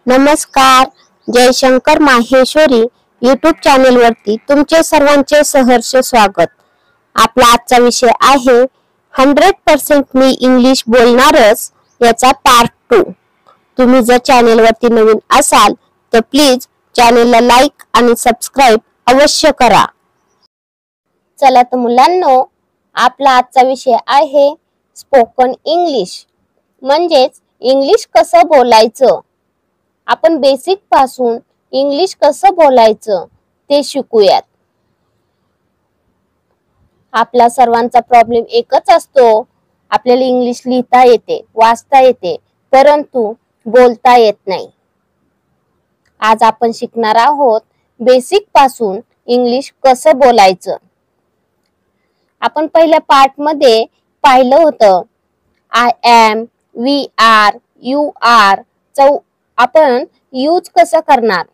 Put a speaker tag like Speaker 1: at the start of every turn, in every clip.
Speaker 1: नमस्कार. जयशंकर माहेश्वरी यूट्यूब चॅनेलवरती तुमचे सर्वांचे सहर्ष स्वागत. आपला आजचा विषय आहे 100% मी इंग्लिश बोलणारच याचा पार्ट 2. तुम्ही जर चॅनेलवरती नवीन असाल तर प्लीज चॅनेलला लाईक आणि सबस्क्राईब अवश्य करा. चला तर मुलांनो, आपला आजचा विषय आहे स्पोकन इंग्लिश, म्हणजेच इंग्लिश कसं बोलायचं. आपण बेसिक पासून इंग्लिश कसं बोलायचं ते शिकूयात. आपला सर्वांचा प्रॉब्लेम एकच असतो, आपल्याला इंग्लिश लिहिता येते, वाचता येते, परंतु बोलता येत नाही. आज आपण शिकणार आहोत बेसिक पासून इंग्लिश कसं बोलायचं. आपण पहिल्या पार्ट मध्ये पाहिलं होतं I am, we are, you are आपण यूज कसं करणार.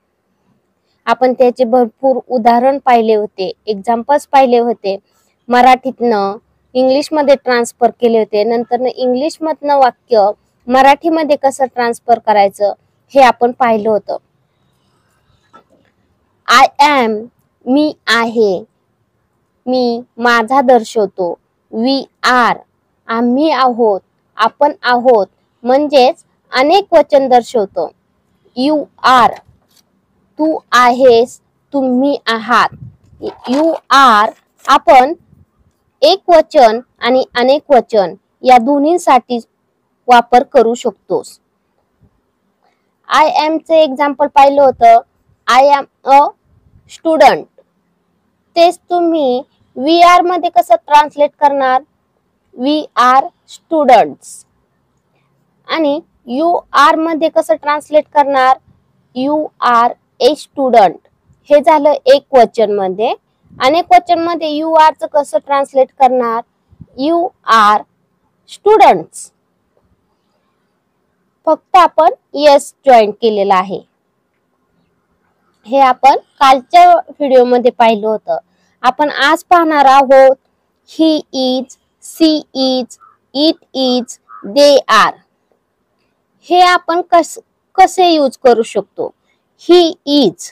Speaker 1: आपण त्याचे भरपूर उदाहरण पाहिले होते, एक्झाम्पल्स पाहिले होते, मराठीतनं इंग्लिश मध्ये ट्रान्सफर केले होते. नंतर इंग्लिश मधनं वाक्य मराठीमध्ये कसं ट्रान्सफर करायचं हे आपण पाहिलं होतं. आय एम मी आहे, मी माझा दर्शवतो. वी आर आम्ही आहोत, आपण आहोत, म्हणजेच अनेक वचन दर्शवतो. यू आर तू आहेस, तुम्ही आहात. यू आर आपण एक वचन आणि अनेक वचन या दोन्हीसाठी वापर करू शकतोस. आय एम चे एक्झाम्पल पाहिलं होतं. I am a student. तेच तुम्ही वी आर मध्ये कसं ट्रान्सलेट करणार. We are students. आणि यू आर मध्ये कसं ट्रान्सलेट करणार. You are a student. हे झालं एक वचन मध्ये. अनेक वचन मध्ये यू आर च कसं ट्रान्सलेट करणार. You are students. फक्त आपण यस जॉईन केलेला आहे. हे आपण कालच्या व्हिडिओ मध्ये पाहिलं होतं. आपण आज पाहणार आहोत he is, she is, it is, they are. हे आपण कसे यूज करू शकतो. ही इज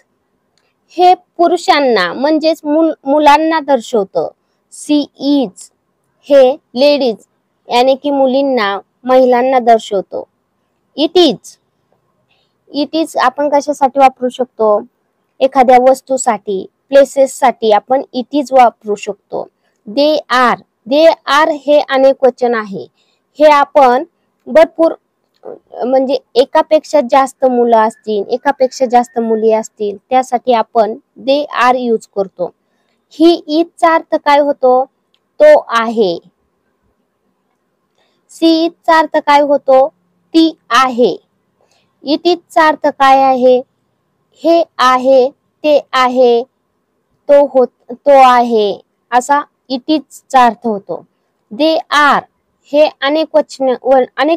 Speaker 1: हे पुरुषांना म्हणजेच मुलांना दर्शवतं. सी इज हे लेडीज यानी की मुलींना, महिलांना दर्शवतो. इट इज आपण कशासाठी वापरू शकतो. एखाद्या वस्तूसाठी, प्लेसेस साठी आपण इट इज वापरू शकतो. दे आर हे अनेक वचन आहे. हे आपण भरपूर म्हणजे एकापेक्षा जास्त मुलं असतील, एकापेक्षा जास्त मुली असतील, त्यासाठी आपण दे आर यूज करतो. ही इज चा अर्थ काय होतो. तो आहे. सी इज चा अर्थ काय होतो. ती आहे. इट इज चा अर्थ काय आहे. हे आहे, ते आहे, तो आहे, असा इट इज चा अर्थ होतो. दे आर हे अनेक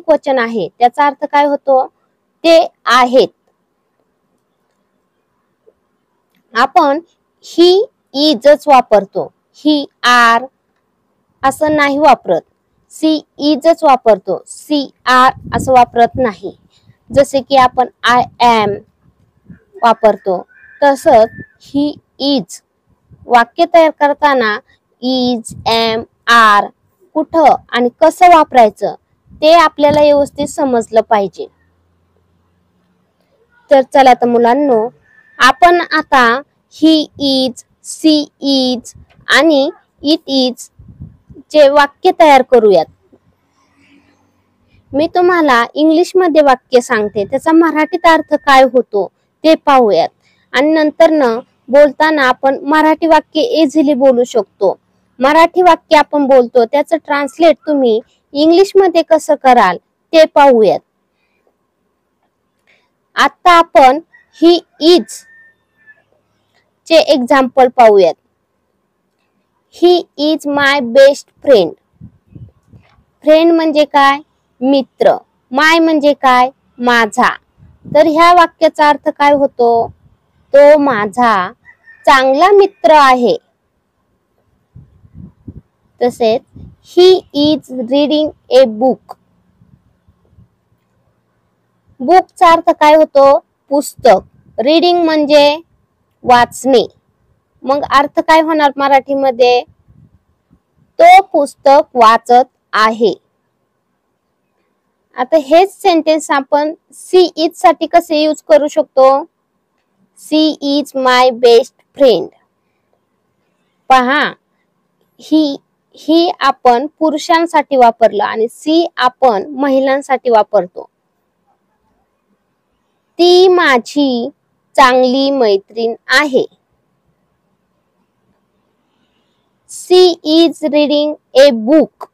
Speaker 1: वचन आहे. त्याचा अर्थ काय होतो. ते आहेत. आपण ही इजच वापरतो. ही आर असं नाही वापरत. सी इजच वापरतो. सी आर असं वापरत नाही. जसे की आपण आय एम वापरतो, तसंच ही इज वाक्य तयार करताना इज, एम, आर कुठं आणि कसं वापरायचं ते आपल्याला व्यवस्थित समजलं पाहिजे. तर चला तर मुलांनो, आपण आता ही इज, सी इज आणि इट इज चे वाक्य तयार करूयात. मी तुम्हाला इंग्लिश मध्ये वाक्य सांगते, त्याचा मराठीत अर्थ काय होतो ते पाहूयात. आणि नंतर बोलताना आपण मराठी वाक्य इझिली बोलू शकतो. मराठी वाक्य आपण बोलतो त्याचं ट्रान्सलेट तुम्ही इंग्लिश मध्ये कसं कराल ते पाहूयात. आता आपण ही इज चे एक्झाम्पल पाहूयात. He is my best friend. Friend म्हणजे काय. मित्र. माय म्हणजे काय. माझा. तर ह्या वाक्याचा अर्थ काय होतो. तो माझा चांगला मित्र आहे. तसेच he is reading a book. बुकचा अर्थ काय होतो. पुस्तक, रीडिंग म्हणजे वाचणे. मग अर्थ काय होणार मराठीमध्ये? तो पुस्तक वाचत आहे. आता हेच सेंटेन्स आपण सी इज साठी कसे यूज करू शकतो? She is my best friend. पहा, ही आपण पुरुषांसाठी वापरलं आणि सी आपण महिलांसाठी वापरतो. ती माझी चांगली मैत्रीण आहे. She is reading a book.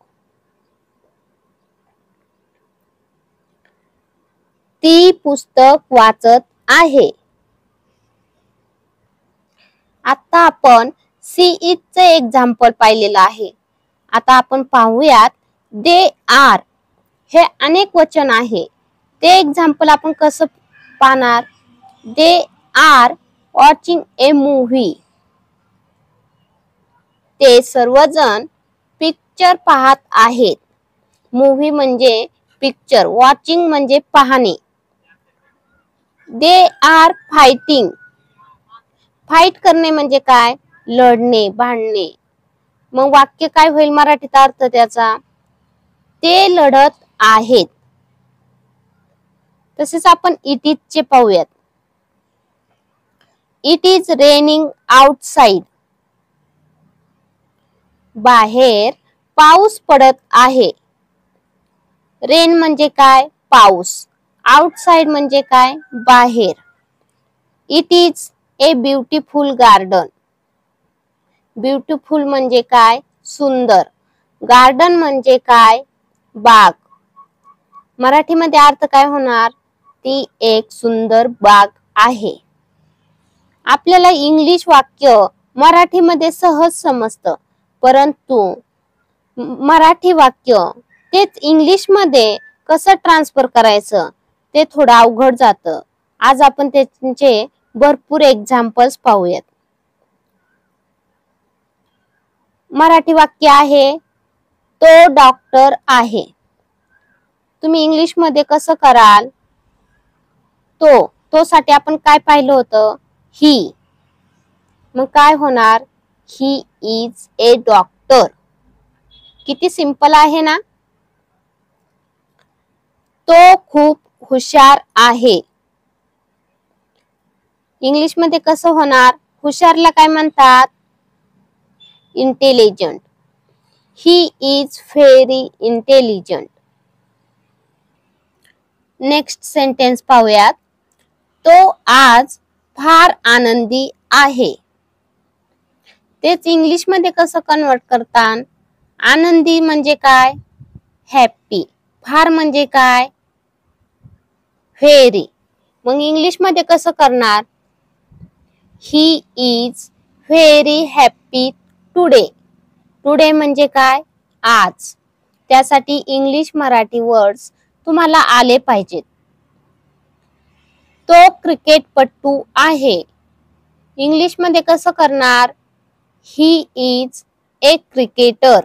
Speaker 1: ती पुस्तक वाचत आहे. आता आपण सी इज चे एक्झाम्पल पाहिलेलं आहे. आता आपण पाहूयात दे आर हे अनेक वचन आहे. ते एक्झाम्पल आपण कसं पाहणार? They are watching A movie. ते सर्वजण पिक्चर पाहत आहेत. मूव्ही म्हणजे पिक्चर, वॉचिंग म्हणजे पाहणे. They are fighting. फाईट करणे म्हणजे काय? लढणे, भांडणे. मग वाक्य काय होईल मराठीत अर्थ त्याचा? ते लढत आहेत. तसेच आपण इट इज चे पाहूयात. It is raining outside. बाहेर पाऊस पडत आहे. रेन म्हणजे काय? पाऊस. आउटसाइड म्हणजे काय? बाहेर. It is a beautiful garden. Beautiful म्हणजे काय? सुंदर. गार्डन म्हणजे काय? बाग. मराठीमध्ये अर्थ काय होणार? ती एक सुंदर बाग आहे. आपल्याला इंग्लिश वाक्य मराठीमध्ये सहज समजतं, परंतु मराठी वाक्य तेच इंग्लिश मध्ये कसं ट्रान्सफर करायचं ते थोडं अवघड जातं. आज आपण त्याचे भरपूर एक्झाम्पल्स पाहूयात. मराठी वाक्य आहे तो डॉक्टर आहे. तुम्ही इंग्लिश मध्ये कसं कराल? तो साठी आपण काय पाहिलं होतं? ही. मग काय होणार? He is a doctor. किती सिंपल आहे ना? तो खूप हुशार आहे. इंग्लिश मध्ये कसं होणार? हुशारला काय म्हणतात? Intelligent. He is very intelligent. Next sentence पाहूयात. तो आज फार आनंदी आहे. तेच इंग्लिश मध्ये कसं कन्वर्ट करतात? आनंदी म्हणजे काय? हॅपी. फार म्हणजे काय? व्हेरी. मग इंग्लिश मध्ये कसं करणार? He is very happy today. Today म्हणजे काय? आज. त्यासाठी इंग्लिश मराठी वर्ड्स तुम्हाला आले पाहिजेत. तो क्रिकेटपटू आहे. इंग्लिश मध्ये कसं करणार? He is a cricketer.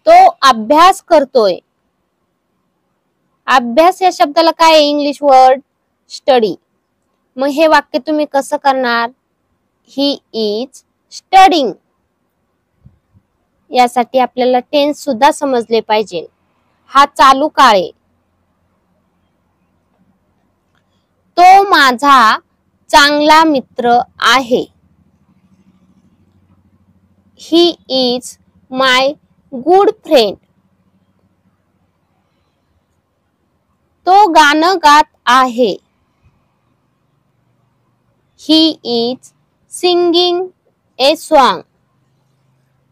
Speaker 1: तो अभ्यास करतोय. अभ्यास या शब्दाला काय आहे इंग्लिश वर्ड? स्टडी. मग हे वाक्य तुम्ही कसं करणार? He is studying. यासाठी आपल्याला टेन्स सुद्धा समजले पाहिजे. हा चालू काळ आहे. तो माझा चांगला मित्र आहे. He is my good friend. तो गाणं गात आहे. He is singing a song.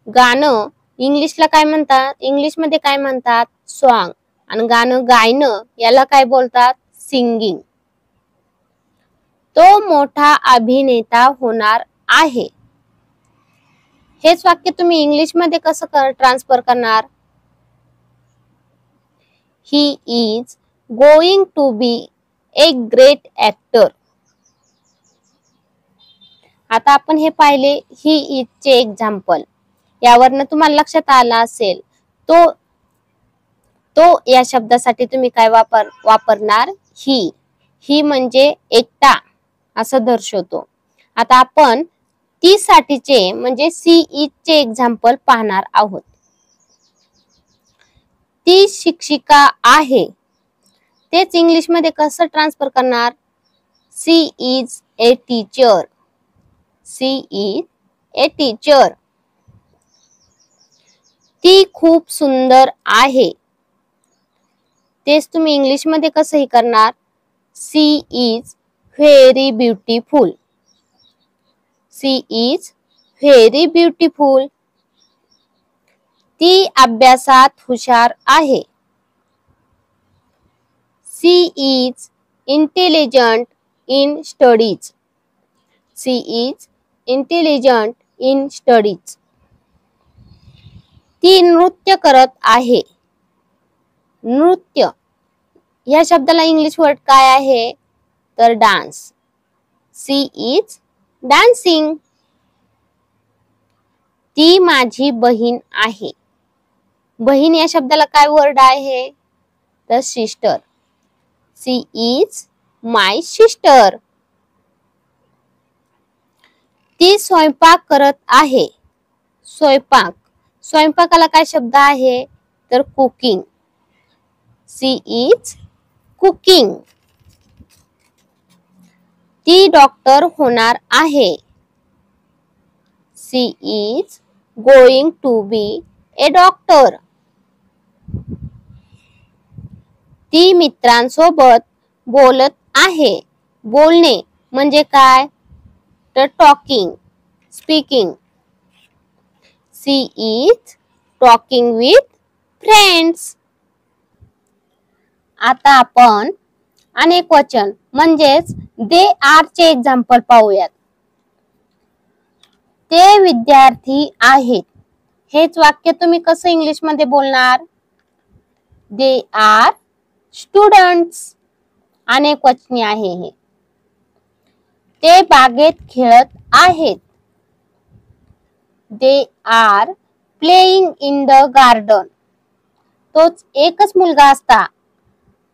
Speaker 1: गाणं इंग्लिशला काय म्हणतात? इंग्लिश मध्ये काय म्हणतात? सॉन्ग. आणि गाणं गायनं याला काय बोलतात? सिंगिंग. तो मोठा अभिनेता होणार आहे. हेच वाक्य तुम्ही इंग्लिश मध्ये कसं ट्रान्सफर करणार? He is going to be a great actor. आता आपण हे पाहिले ही इज चे एक्झाम्पल. यावरनं तुम्हाला लक्षात आलं असेल तो या शब्दासाठी तुम्ही काय वापरणार? ही म्हणजे एकटा असं दर्शवतो. आता आपण ती साठीचे म्हणजे सी इज चे एक्झाम्पल पाहणार आहोत. ती शिक्षिका आहे, तेच इंग्लिश मध्ये कसं ट्रान्सफर करणार? She is a teacher. She is a teacher. ती खूप सुंदर आहे, तेच तुम्ही इंग्लिश मध्ये कसंही करणार? She is very beautiful. She is very beautiful. ती अभ्यासात हुशार आहे. She is intelligent in studies. She is intelligent in studies. ती नृत्य करत आहे. नृत्य या शब्दाला इंग्लिश वर्ड काय आहे? तर डान्स. C is dancing. ती माझी बहीण आहे. बहीण या शब्दाला काय वर्ड आहे? तर sister. She is my sister. ती स्वयंपाक करत आहे. स्वयंपाक, स्वयंपाकाला काय शब्द आहे? तर कुकिंग. She is cooking. ती डॉक्टर होणार आहे. She is going to be a doctor. ती मित्रांसोबत बोलत आहे. बोलणे म्हणजे काय? तर talking, speaking. She is talking with friends. आता आपण अनेक वचन म्हणजेच दे आर चे एक्झाम्पल पाहूयात. ते विद्यार्थी आहेत. हेच वाक्य तुम्ही कसं इंग्लिश मध्ये बोलणार? They are students. अनेक वचनी आहे हे. ते बागेत खेळत आहेत. They are playing in the garden. तोच एकच मुलगा असता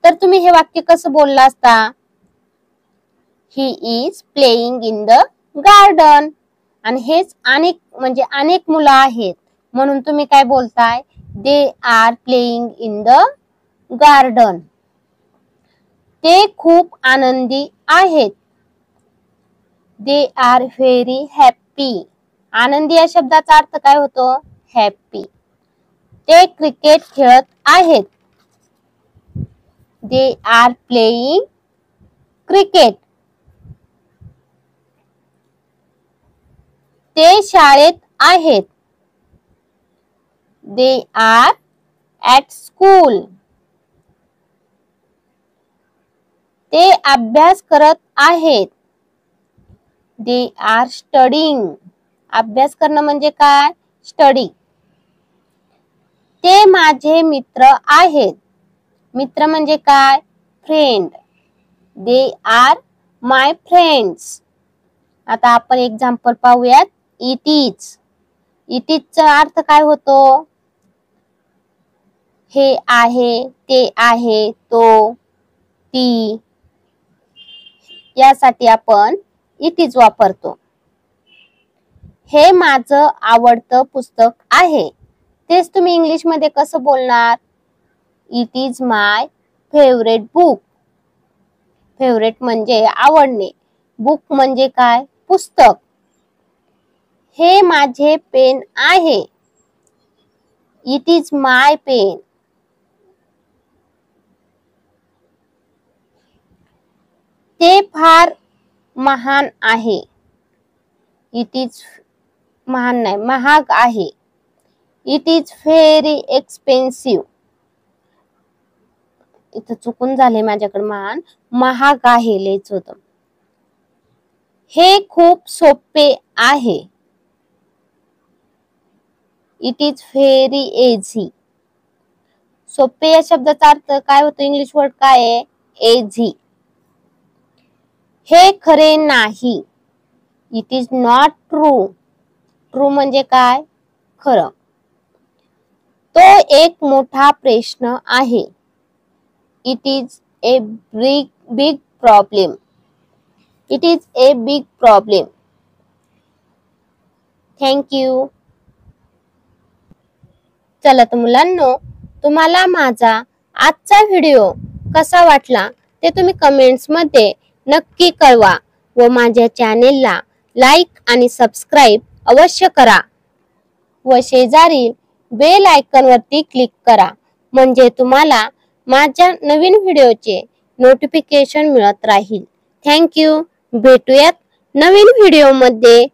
Speaker 1: तर तुम्ही हे वाक्य कसं बोलला असता? He is playing in the garden. आणि हेच अनेक म्हणजे अनेक मुलं आहेत म्हणून तुम्ही काय बोलताय? They are playing in the garden. ते खूप आनंदी आहेत. They are very happy. आनंदी या शब्दाचा अर्थ काय होतो? हॅप्पी. ते क्रिकेट खेळत आहेत. They are playing cricket. ते शाळेत आहेत. They are at school. ते अभ्यास करत आहेत. They are studying. अभ्यास करणं म्हणजे काय? स्टडी. ते माझे मित्र आहेत. मित्र म्हणजे काय? Friend. They are my friends. आता आपण एक्झाम्पल पाहूयात. It is. इट इज चा अर्थ काय होतो? हे आहे, ते आहे, तो, ती. यासाठी आपण इट इज वापरतो. हे माझं आवडतं पुस्तक आहे. तेच तुम्ही इंग्लिश मध्ये कसं बोलणार? It is my favourite book. Favourite म्हणजे आवडणे. बुक म्हणजे काय? पुस्तक. हे माझे पेन आहे. It is my pen. ते फार महान आहे. इट इज महान नाही, महाग आहे. It is very expensive. इथं चुकून झाले माझ्याकडे, महाग आहे लिहायचं होतं. हे खूप सोपे आहे. It is very easy. सोपे या शब्दाचा अर्थ काय होतो? इंग्लिश वर्ड काय आहे? इझी. हे खरे नाही. It is not true. True म्हणजे काय? खरं. तो एक मोठा प्रश्न आहे. It is a big problem. It is a big problem. Thank you. चला तर मुलांनो, तुम्हाला माझा आजचा व्हिडिओ कसा वाटला ते तुम्ही कमेंट्स मध्ये नक्की कळवा व माझ्या चॅनेलला लाईक आणि सबस्क्राईब अवश्य करा व शेजारील बेल आयकॉन वरती क्लिक करा म्हणजे तुम्हाला माझ्या नवीन व्हिडिओचे नोटिफिकेशन मिळत राहील. Thank you. भेटूयात नवीन व्हिडिओ मध्ये.